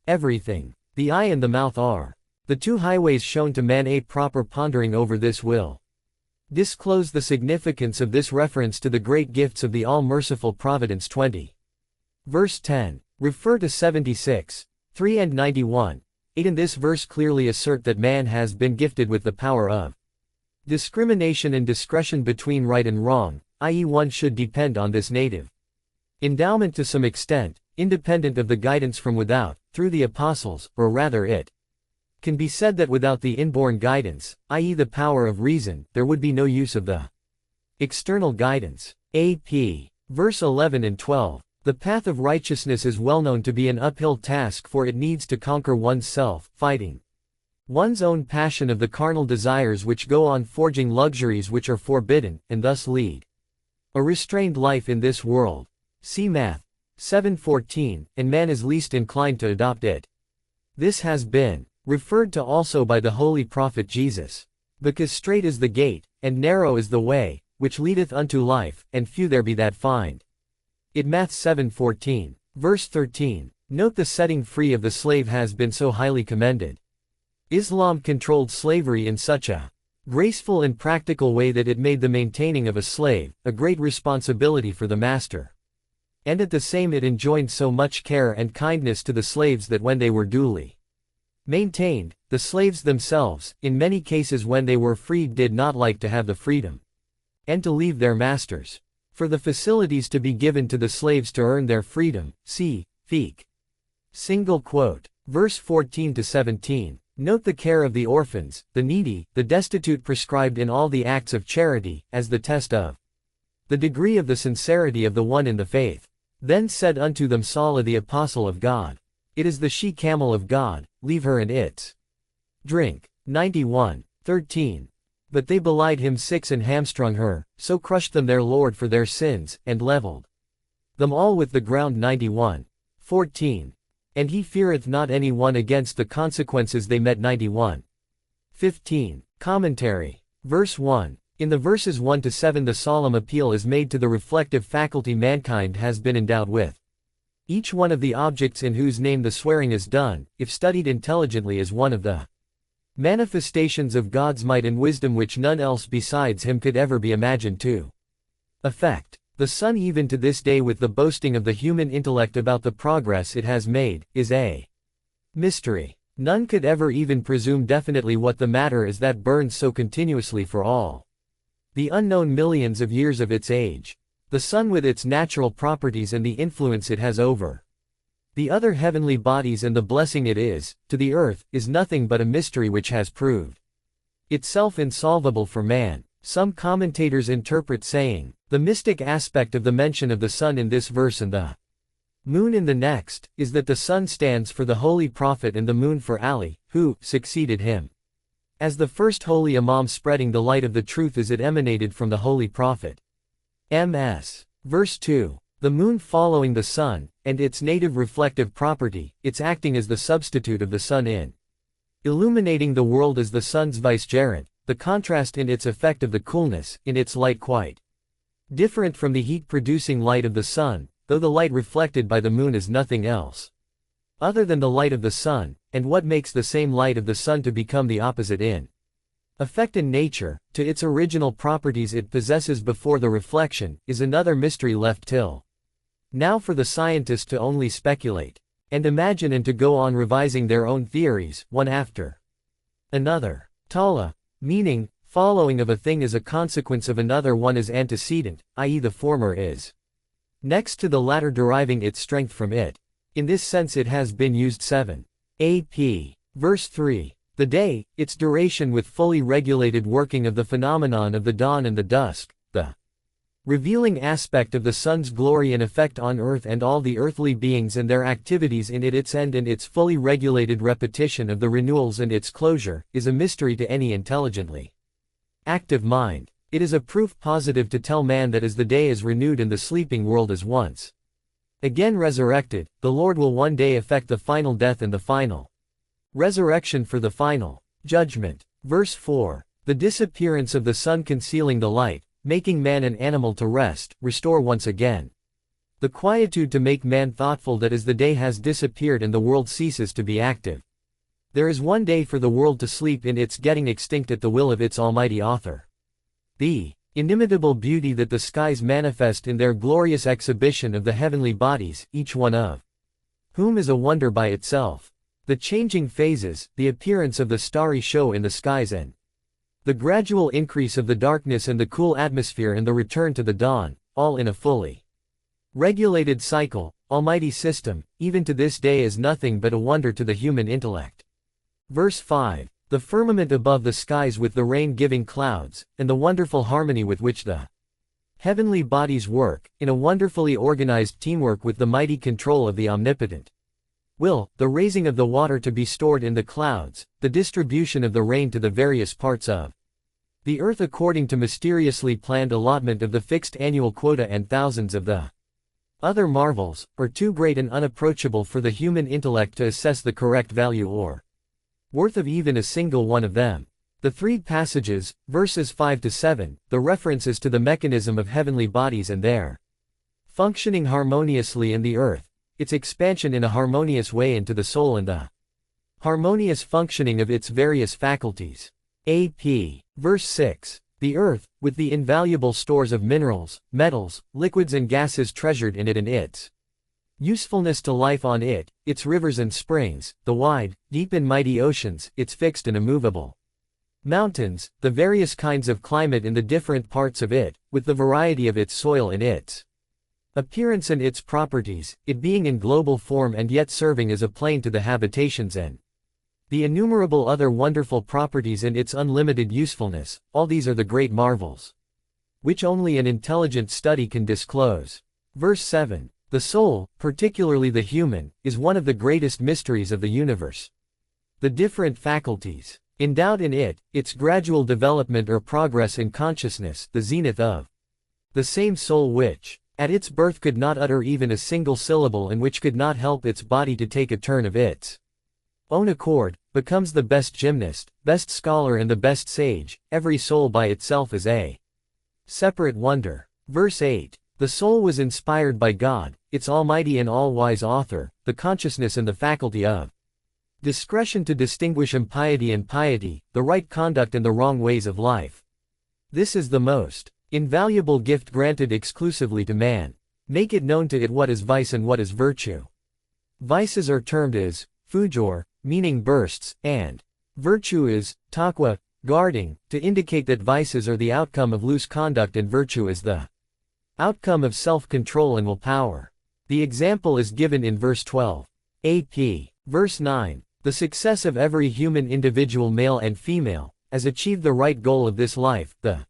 everything. The eye and the mouth are the two highways shown to man. A proper pondering over this will disclose the significance of this reference to the great gifts of the all-merciful providence. 20. Verse 10. Refer to 76, 3 and 91, 8. In this verse clearly assert that man has been gifted with the power of discrimination and discretion between right and wrong, i.e. one should depend on this native endowment to some extent, independent of the guidance from without, through the apostles, or rather it can be said that without the inborn guidance, i.e. the power of reason, there would be no use of the external guidance. AP. Verse 11 and 12. The path of righteousness is well known to be an uphill task, for it needs to conquer one's self, fighting one's own passion of the carnal desires which go on forging luxuries which are forbidden, and thus lead a restrained life in this world. See Math. 7:14, and man is least inclined to adopt it. This has been referred to also by the Holy Prophet Jesus. Because strait is the gate, and narrow is the way, which leadeth unto life, and few there be that find it. Math 7:14. Verse 13. Note the setting free of the slave has been so highly commended. Islam controlled slavery in such a graceful and practical way that it made the maintaining of a slave a great responsibility for the master. And at the same it enjoined so much care and kindness to the slaves that when they were duly maintained, The slaves themselves, in many cases when they were freed, did not like to have the freedom and to leave their masters. For the facilities to be given to the slaves to earn their freedom, see, Feek. Single quote. Verse 14 to 17. Note the care of the orphans, the needy, the destitute prescribed in all the acts of charity, as the test of the degree of the sincerity of the one in the faith. Then said unto them Saul the apostle of God, It is the she-camel of God, leave her and its drink. 91:13. But they belied him 6 and hamstrung her, so crushed them their Lord for their sins, and leveled them all with the ground. 91:14. And he feareth not any one against the consequences they met. 91:15. Commentary. Verse 1. In the verses 1 to 7 the solemn appeal is made to the reflective faculty mankind has been endowed with. Each one of the objects in whose name the swearing is done, if studied intelligently, is one of the manifestations of God's might and wisdom which none else besides him could ever be imagined to effect. The Son, even to this day, with the boasting of the human intellect about the progress it has made, is a mystery. None could ever even presume definitely what the matter is that burns so continuously for all the unknown millions of years of its age. The sun, with its natural properties and the influence it has over the other heavenly bodies and the blessing it is, to the earth, is nothing but a mystery which has proved itself insolvable for man. Some commentators interpret saying, the mystic aspect of the mention of the sun in this verse and the moon in the next, is that the sun stands for the holy prophet and the moon for Ali, who succeeded him as the first holy imam, spreading the light of the truth as it emanated from the holy prophet. Ms. Verse 2. The moon following the sun, and its native reflective property, its acting as the substitute of the sun in illuminating the world as the sun's vicegerent, the contrast in its effect of the coolness, in its light quite different from the heat-producing light of the sun, though the light reflected by the moon is nothing else other than the light of the sun, and what makes the same light of the sun to become the opposite in effect in nature, to its original properties it possesses before the reflection, is another mystery left till now for the scientist to only speculate and imagine, and to go on revising their own theories, one after another. Tala, meaning, following of a thing as a consequence of another one is antecedent, i.e. the former is next to the latter, deriving its strength from it. In this sense it has been used 7. AP. Verse 3. The day, its duration with fully regulated working of the phenomenon of the dawn and the dusk, the revealing aspect of the sun's glory and effect on earth and all the earthly beings and their activities in it, its end and its fully regulated repetition of the renewals and its closure, is a mystery to any intelligently active mind. It is a proof positive to tell man that as the day is renewed and the sleeping world is once again resurrected, the Lord will one day effect the final death and the final resurrection for the final judgment. Verse 4. The disappearance of the sun concealing the light, making man an animal to rest, restore once again the quietude to make man thoughtful that as the day has disappeared and the world ceases to be active, there is one day for the world to sleep in its getting extinct at the will of its almighty author. The inimitable beauty that the skies manifest in their glorious exhibition of the heavenly bodies, each one of whom is a wonder by itself. The changing phases, the appearance of the starry show in the skies, and the gradual increase of the darkness and the cool atmosphere and the return to the dawn, all in a fully regulated cycle, almighty system, even to this day is nothing but a wonder to the human intellect. Verse 5. The firmament above the skies with the rain-giving clouds, and the wonderful harmony with which the heavenly bodies work, in a wonderfully organized teamwork with the mighty control of the omnipotent will, the raising of the water to be stored in the clouds, the distribution of the rain to the various parts of the earth according to mysteriously planned allotment of the fixed annual quota, and thousands of the other marvels, are too great and unapproachable for the human intellect to assess the correct value or worth of even a single one of them. The three passages, verses 5 to 7, the references to the mechanism of heavenly bodies and their functioning harmoniously in the earth, its expansion in a harmonious way into the soul and the harmonious functioning of its various faculties. AP. Verse 6. The earth, with the invaluable stores of minerals, metals, liquids and gases treasured in it and its Usefulness to life on it, its rivers and springs, the wide, deep and mighty oceans, its fixed and immovable mountains, the various kinds of climate in the different parts of it, with the variety of its soil and its appearance and its properties, it being in global form and yet serving as a plane to the habitations and the innumerable other wonderful properties and its unlimited usefulness, all these are the great marvels which only an intelligent study can disclose. Verse 7. The soul, particularly the human, is one of the greatest mysteries of the universe. The different faculties endowed in it, its gradual development or progress in consciousness, the zenith of the same soul which, at its birth could not utter even a single syllable and which could not help its body to take a turn of its own accord, becomes the best gymnast, best scholar and the best sage. Every soul by itself is a separate wonder. Verse 8. The soul was inspired by God, its almighty and all-wise author, the consciousness and the faculty of discretion to distinguish impiety and piety, the right conduct and the wrong ways of life. This is the most invaluable gift granted exclusively to man. Make it known to it what is vice and what is virtue. Vices are termed as fujor, meaning bursts, and virtue is taqwa, guarding, to indicate that vices are the outcome of loose conduct and virtue is the outcome of self-control and willpower. The example is given in verse 12. AP. Verse 9. The success of every human individual male and female, has achieved the right goal of this life, the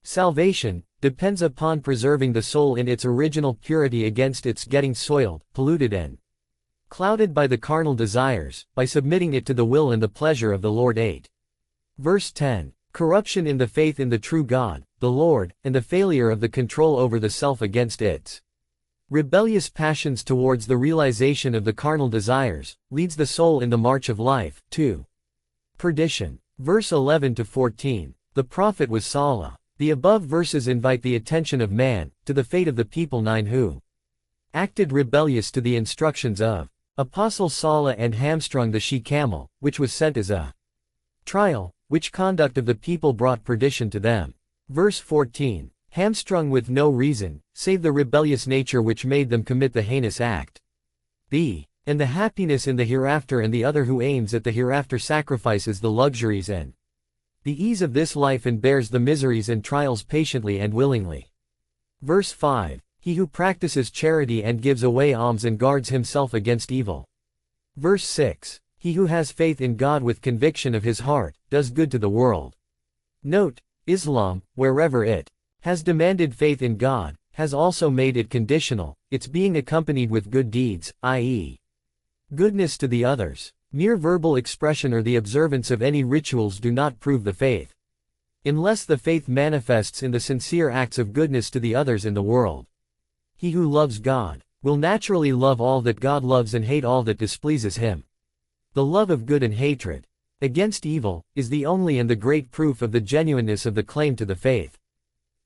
salvation, depends upon preserving the soul in its original purity against its getting soiled, polluted and clouded by the carnal desires, by submitting it to the will and the pleasure of the Lord. 8. Verse 10. Corruption in the faith in the true God, the Lord, and the failure of the control over the self against its rebellious passions towards the realization of the carnal desires, leads the soul in the march of life, to perdition. Verse 11 to 14. The prophet was Salah. The above verses invite the attention of man, to the fate of the people 9 who acted rebellious to the instructions of Apostle Salah and hamstrung the she-camel, which was sent as a trial, which conduct of the people brought perdition to them. Verse 14. Hamstrung with no reason, save the rebellious nature which made them commit the heinous act. And the happiness in the hereafter and the other who aims at the hereafter sacrifices the luxuries and the ease of this life and bears the miseries and trials patiently and willingly. Verse 5. He who practices charity and gives away alms and guards himself against evil. Verse 6. He who has faith in God with conviction of his heart, does good to the world. Note, Islam, wherever it has demanded faith in God, has also made it conditional, its being accompanied with good deeds, i.e., goodness to the others. Mere verbal expression or the observance of any rituals do not prove the faith, unless the faith manifests in the sincere acts of goodness to the others in the world. He who loves God will naturally love all that God loves and hate all that displeases him. The love of good and hatred against evil is the only and the great proof of the genuineness of the claim to the faith.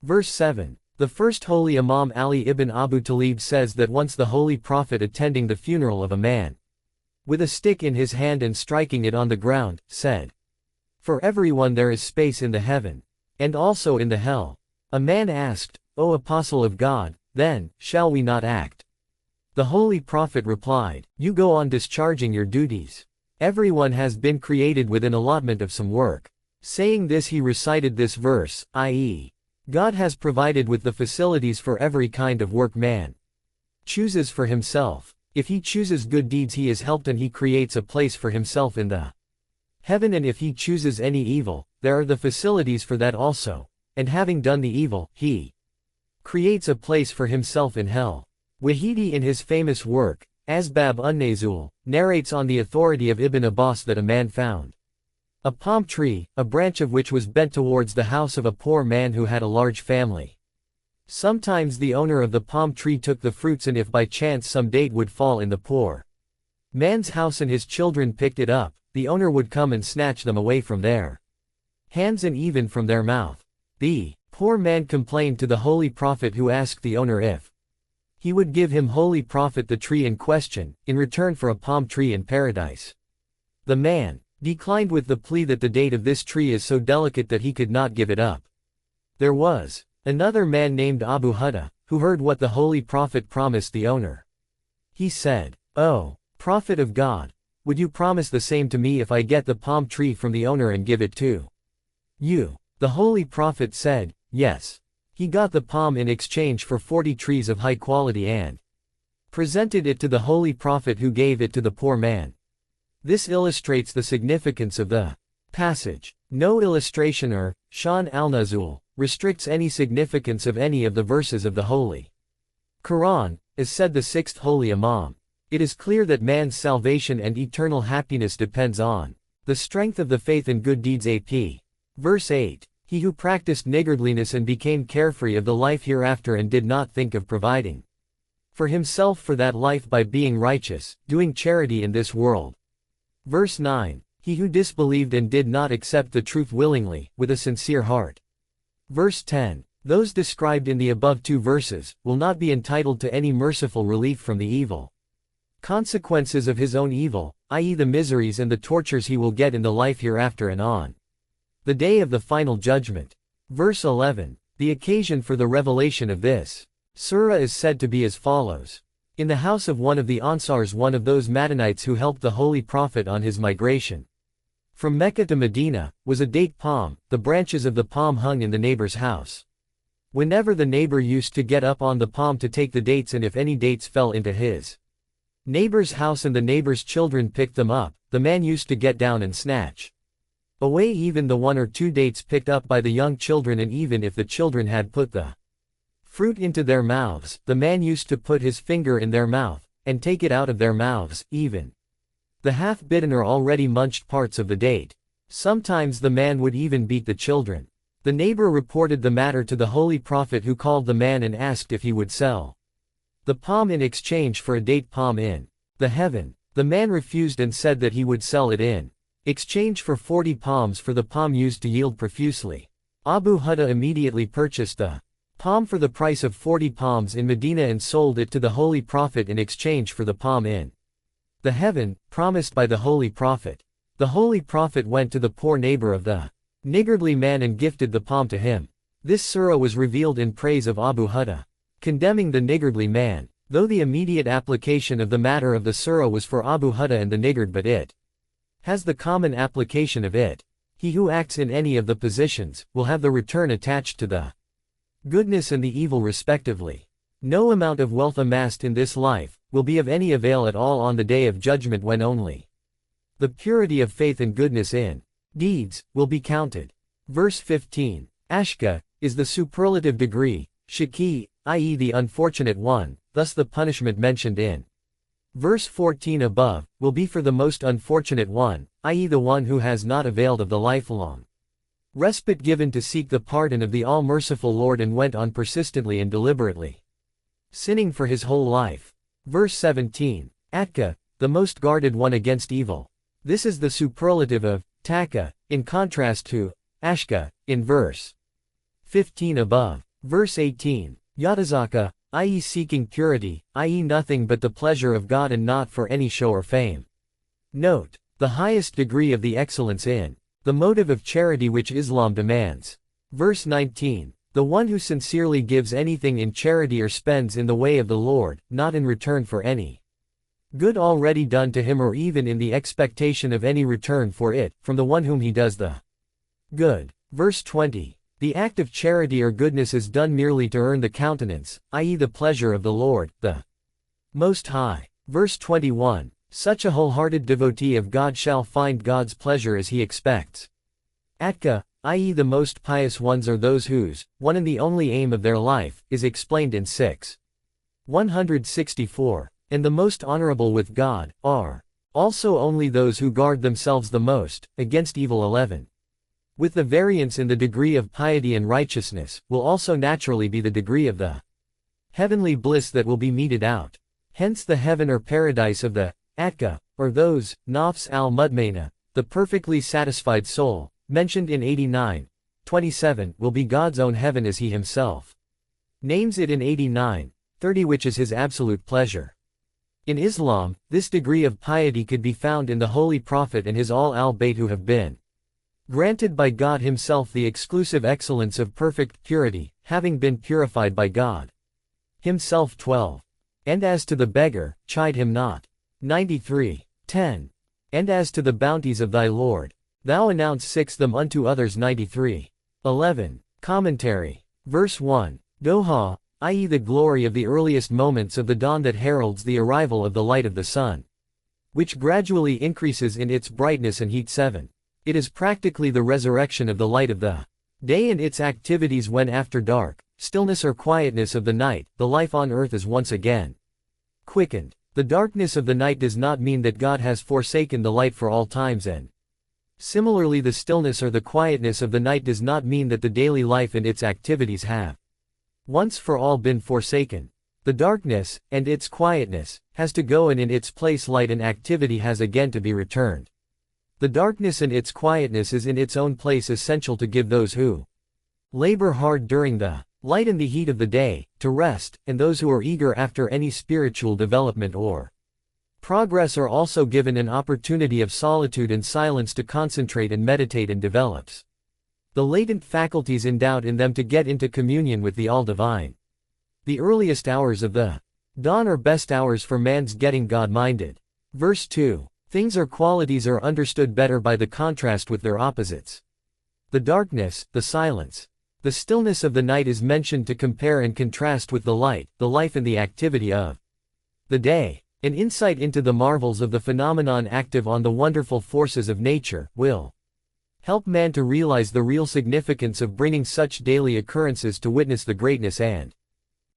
Verse 7. The first holy Imam Ali ibn Abu Talib says that once the Holy Prophet, attending the funeral of a man with a stick in his hand and striking it on the ground, said, "For everyone there is space in the heaven, and also in the hell." A man asked, "O Apostle of God, then, shall we not act?" The Holy Prophet replied, "You go on discharging your duties. Everyone has been created with an allotment of some work." Saying this, he recited this verse, i.e., God has provided with the facilities for every kind of work man chooses for himself. If he chooses good deeds, he is helped and he creates a place for himself in the heaven, and if he chooses any evil, there are the facilities for that also, and having done the evil, he creates a place for himself in hell. Wahidi, in his famous work, Asbab un-Nazul, narrates on the authority of Ibn Abbas that a man found a palm tree, a branch of which was bent towards the house of a poor man who had a large family. Sometimes the owner of the palm tree took the fruits, and if by chance some date would fall in the poor man's house and his children picked it up, the owner would come and snatch them away from their hands and even from their mouth. The poor man complained to the Holy Prophet, who asked the owner if he would give him, Holy Prophet, the tree in question, in return for a palm tree in paradise. The man declined with the plea that the date of this tree is so delicate that he could not give it up. There was another man named Abu Hudda, who heard what the Holy Prophet promised the owner. He said, "Oh, prophet of God, would you promise the same to me if I get the palm tree from the owner and give it to you?" The holy prophet said, "Yes." He got the palm in exchange for 40 trees of high quality and presented it to the holy prophet, who gave it to the poor man. This illustrates the significance of the passage. No illustration or Shan al-Nuzul restricts any significance of any of the verses of the Holy Quran, as said the sixth holy Imam. It is clear that man's salvation and eternal happiness depends on the strength of the faith and good deeds. AP. Verse 8. He who practiced niggardliness and became carefree of the life hereafter and did not think of providing for himself for that life by being righteous, doing charity in this world. Verse 9. He who disbelieved and did not accept the truth willingly, with a sincere heart. Verse 10. Those described in the above two verses will not be entitled to any merciful relief from the evil consequences of his own evil, i.e. the miseries and the tortures he will get in the life hereafter and on the day of the final judgment. Verse 11. The occasion for the revelation of this surah is said to be as follows. In the house of one of the Ansars, one of those Madanites who helped the Holy Prophet on his migration from Mecca to Medina, was a date palm. The branches of the palm hung in the neighbor's house. Whenever the neighbor used to get up on the palm to take the dates, and if any dates fell into his neighbor's house and the neighbor's children picked them up, the man used to get down and snatch away even the 1 or 2 dates picked up by the young children, and even if the children had put the fruit into their mouths, the man used to put his finger in their mouth, and take it out of their mouths, even the half-bitten or already munched parts of the date. Sometimes the man would even beat the children. The neighbor reported the matter to the Holy Prophet, who called the man and asked if he would sell the palm in exchange for a date palm in the heaven. The man refused and said that he would sell it in exchange for 40 palms for the palm used to yield profusely. Abu Hudda immediately purchased the palm for the price of 40 palms in Medina and sold it to the Holy Prophet in exchange for the palm in the heaven, promised by the Holy Prophet. The Holy Prophet went to the poor neighbor of the niggardly man and gifted the palm to him. This surah was revealed in praise of Abu Hudda, condemning the niggardly man, though the immediate application of the matter of the surah was for Abu Hudda and the niggard, but it has the common application of it. He who acts in any of the positions will have the return attached to the goodness and the evil respectively. No amount of wealth amassed in this life will be of any avail at all on the day of judgment, when only the purity of faith and goodness in deeds will be counted. Verse 15. Ashka is the superlative degree, shaki, i.e. the unfortunate one, thus the punishment mentioned in verse 14 above will be for the most unfortunate one, i.e. the one who has not availed of the lifelong respite given to seek the pardon of the all-merciful Lord and went on persistently and deliberately sinning for his whole life. Verse 17. Atka, the most guarded one against evil. This is the superlative of Taka, in contrast to Ashka, in verse 15 above. Verse 18. Yatazaka, i.e. seeking purity, i.e. nothing but the pleasure of God and not for any show or fame. Note, the highest degree of the excellence in the motive of charity which Islam demands. Verse 19. The one who sincerely gives anything in charity or spends in the way of the Lord, not in return for any good already done to him or even in the expectation of any return for it, from the one whom he does the good. Verse 20. The act of charity or goodness is done merely to earn the countenance, i.e. the pleasure of the Lord, the Most High. Verse 21. Such a wholehearted devotee of God shall find God's pleasure as he expects. Atka, i.e. the most pious ones are those whose one and the only aim of their life is explained in 164. And the most honorable with God are also only those who guard themselves the most against evil. 11. With the variance in the degree of piety and righteousness will also naturally be the degree of the heavenly bliss that will be meted out. Hence the heaven or paradise of the Atka, or those Nafs al-Mutmainah, the perfectly satisfied soul, mentioned in 89:27, will be God's own heaven as he himself names it in 89:30, which is his absolute pleasure. In Islam, this degree of piety could be found in the Holy Prophet and his al-Bayt, who have been granted by God himself the exclusive excellence of perfect purity, having been purified by God himself. 12. And as to the beggar, chide him not. 93. 10. And as to the bounties of thy Lord, thou announce them unto others. 93. 11. Commentary. Verse 1. Doha, i.e. the glory of the earliest moments of the dawn that heralds the arrival of the light of the sun, which gradually increases in its brightness and heat. 7. It is practically the resurrection of the light of the day and its activities when after dark, stillness or quietness of the night, the life on earth is once again quickened. The darkness of the night does not mean that God has forsaken the light for all times, and similarly the stillness or the quietness of the night does not mean that the daily life and its activities have once for all been forsaken. The darkness, and its quietness, has to go, and in its place light and activity has again to be returned. The darkness and its quietness is in its own place essential to give those who labor hard during the light and the heat of the day, to rest, and those who are eager after any spiritual development or progress are also given an opportunity of solitude and silence to concentrate and meditate, and develops the latent faculties endowed in them to get into communion with the All-Divine. The earliest hours of the dawn are best hours for man's getting God-minded. Verse 2. Things or qualities are understood better by the contrast with their opposites. The darkness, the silence, the stillness of the night is mentioned to compare and contrast with the light, the life and the activity of the day. An insight into the marvels of the phenomenon active on the wonderful forces of nature will help man to realize the real significance of bringing such daily occurrences to witness the greatness and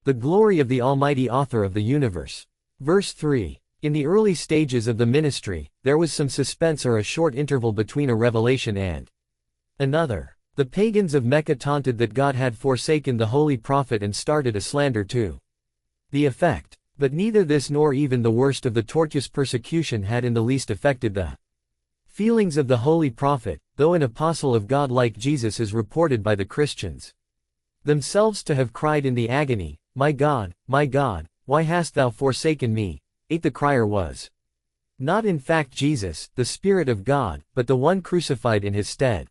the glory of the Almighty Author of the universe. Verse 3. In the early stages of the ministry, there was some suspense or a short interval between a revelation and another. The pagans of Mecca taunted that God had forsaken the holy prophet and started a slander to the effect. But neither this nor even the worst of the tortuous persecution had in the least affected the feelings of the holy prophet, though an apostle of God like Jesus is reported by the Christians themselves to have cried in the agony, my God, why hast thou forsaken me?" 8. The crier was not in fact Jesus, the Spirit of God, but the one crucified in his stead.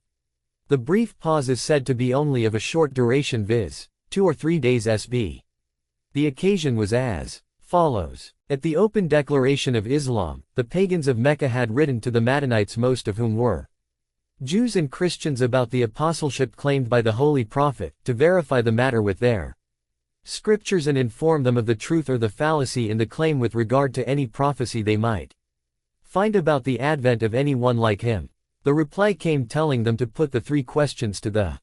The brief pause is said to be only of a short duration, viz. 2 or 3 days sb. The occasion was as follows. At the open declaration of Islam, the pagans of Mecca had written to the Madanites, most of whom were Jews and Christians, about the apostleship claimed by the Holy Prophet, to verify the matter with their scriptures and inform them of the truth or the fallacy in the claim with regard to any prophecy they might find about the advent of any one like him. The reply came telling them to put the 3 questions to the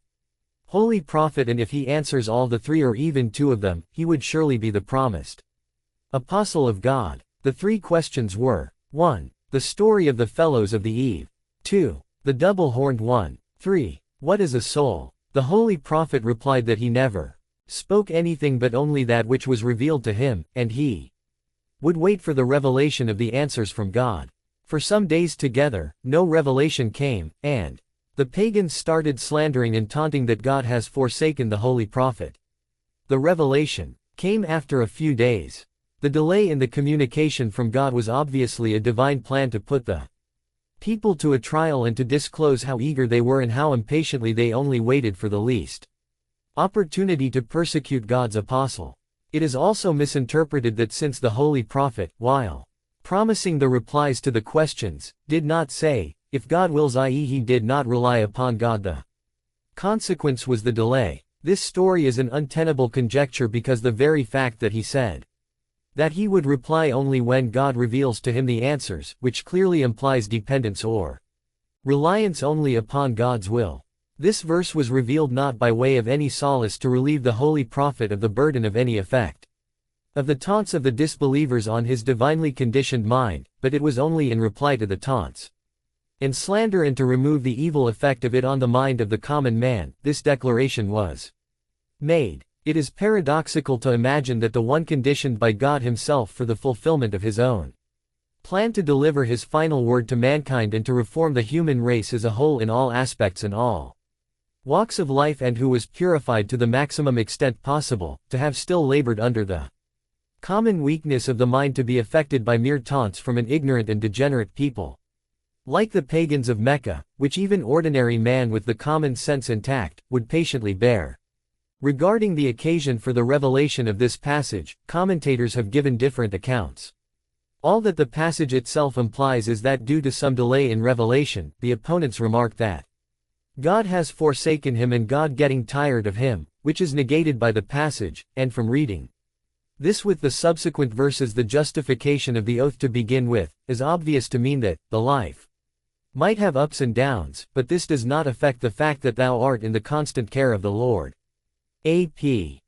Holy Prophet, and if he answers all the 3 or even 2 of them, he would surely be the promised Apostle of God. The 3 questions were: 1. The story of the fellows of the Eve. 2. The double-horned one. 3. What is a soul? The Holy Prophet replied that he never spoke anything but only that which was revealed to him, and he would wait for the revelation of the answers from God. For some days together, no revelation came, and the pagans started slandering and taunting that God has forsaken the Holy Prophet. The revelation came after a few days. The delay in the communication from God was obviously a divine plan to put the people to a trial and to disclose how eager they were and how impatiently they only waited for the least opportunity to persecute God's apostle. It is also misinterpreted that since the Holy Prophet, while promising the replies to the questions, did not say, if God wills, i.e. he did not rely upon God, the consequence was the delay. This story is an untenable conjecture, because the very fact that he said that he would reply only when God reveals to him the answers, which clearly implies dependence or reliance only upon God's will. This verse was revealed not by way of any solace to relieve the Holy Prophet of the burden of any effect of the taunts of the disbelievers on his divinely conditioned mind, but it was only in reply to the taunts and slander, and to remove the evil effect of it on the mind of the common man, this declaration was made. It is paradoxical to imagine that the one conditioned by God himself for the fulfillment of his own plan to deliver his final word to mankind and to reform the human race as a whole in all aspects and all walks of life, and who was purified to the maximum extent possible, to have still labored under the common weakness of the mind to be affected by mere taunts from an ignorant and degenerate people like the pagans of Mecca, which even ordinary man with the common sense intact would patiently bear. Regarding the occasion for the revelation of this passage, commentators have given different accounts. All that the passage itself implies is that due to some delay in revelation, the opponents remark that God has forsaken him and God getting tired of him, which is negated by the passage, and from reading this with the subsequent verses the justification of the oath to begin with, is obvious to mean that, the life might have ups and downs, but this does not affect the fact that thou art in the constant care of the Lord. A.P.